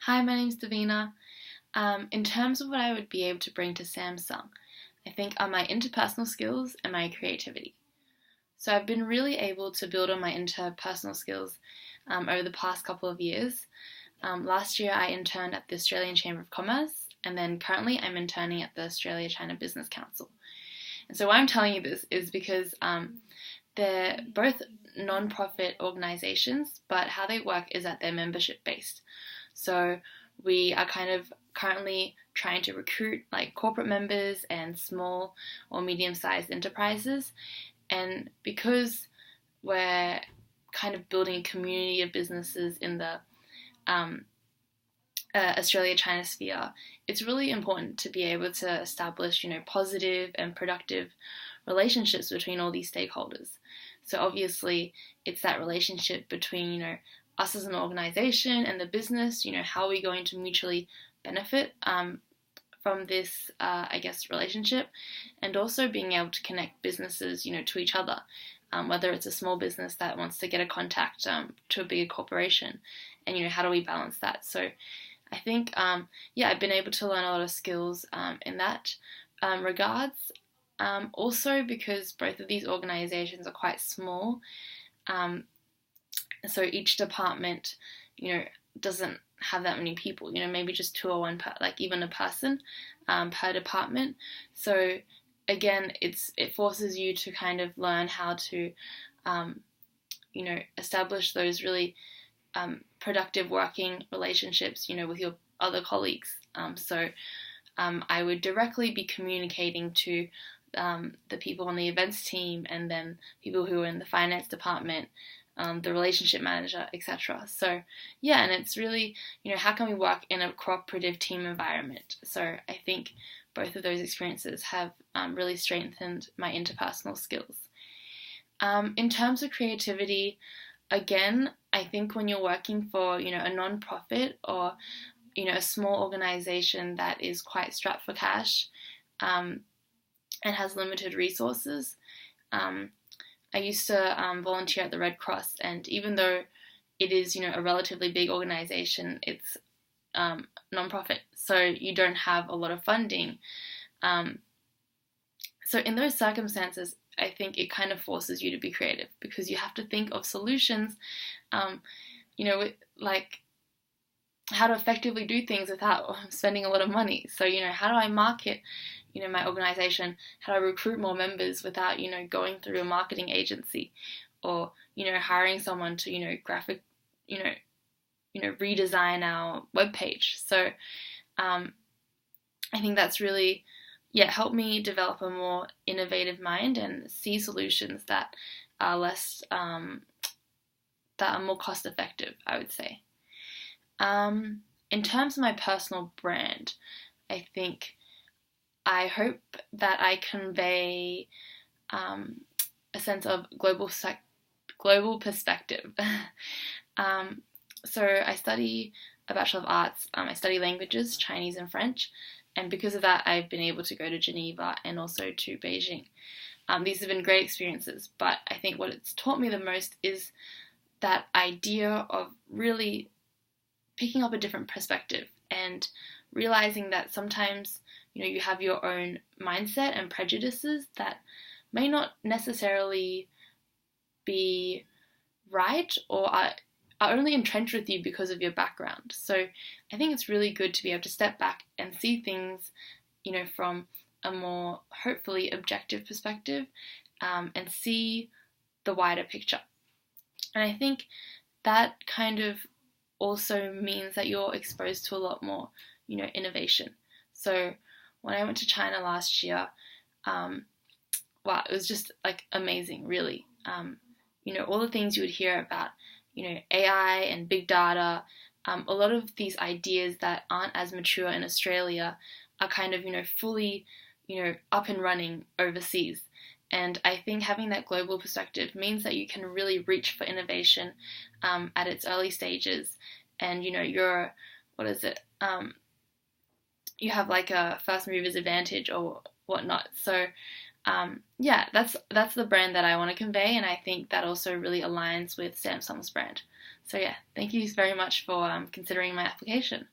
Hi, my name's Davina. In terms of what I would be able to bring to Samsung, I think are my interpersonal skills and my creativity. So I've been really able to build on my interpersonal skills over the past couple of years. Last year I interned at the Australian Chamber of Commerce, and then currently I'm interning at the Australia-China Business Council. And so why I'm telling you this is because they're both non-profit organizations, but how they work is that they're membership based. So we are kind of currently trying to recruit like corporate members and small or medium-sized enterprises. And because we're kind of building a community of businesses in the um, Australia-China sphere, it's really important to be able to establish, positive and productive relationships between all these stakeholders. So obviously, it's that relationship between, us as an organization and the business. How are we going to mutually benefit from this, relationship, and also being able to connect businesses, to each other. Whether it's a small business that wants to get a contact to a bigger corporation, and how do we balance that? So I think, I've been able to learn a lot of skills in that regards. Also, because both of these organizations are quite small, so each department, doesn't have that many people. Maybe just two or one, like even a person per department. So again, it forces you to kind of learn how to, establish those really productive working relationships, with your other colleagues. I would directly be communicating to the people on the events team, and then people who are in the finance department, the relationship manager, etc. So and it's really, how can we work in a cooperative team environment? So I think both of those experiences have really strengthened my interpersonal skills. In terms of creativity, again, I think when you're working for, a non-profit or, a small organization that is quite strapped for cash and has limited resources, I used to volunteer at the Red Cross, and even though it is, a relatively big organization, it's non-profit, so you don't have a lot of funding. So in those circumstances, I think it kind of forces you to be creative, because you have to think of solutions, like how to effectively do things without spending a lot of money. So, how do I market, my organization? How do I recruit more members without, going through a marketing agency, or, hiring someone to, redesign our webpage. So, I think that's really, helped me develop a more innovative mind and see solutions that are less, that are more cost effective, I would say. In terms of my personal brand, I hope that I convey a sense of global perspective. So I study a Bachelor of Arts. I study languages, Chinese and French, and because of that, I've been able to go to Geneva and also to Beijing. These have been great experiences, but I think what it's taught me the most is that idea of really picking up a different perspective and realizing that sometimes, you have your own mindset and prejudices that may not necessarily be right, or are only entrenched with you because of your background. So I think it's really good to be able to step back and see things, from a more hopefully objective perspective, and see the wider picture. And I think that kind of also means that you're exposed to a lot more, innovation. So when I went to China last year, wow, it was just like amazing, really. All the things you would hear about, AI and big data, a lot of these ideas that aren't as mature in Australia are kind of, fully, up and running overseas. And I think having that global perspective means that you can really reach for innovation at its early stages. And, you're, you have like a first mover's advantage or whatnot. So Yeah, that's the brand that I want to convey, and I think that also really aligns with Samsung's brand. So yeah, thank you very much for considering my application.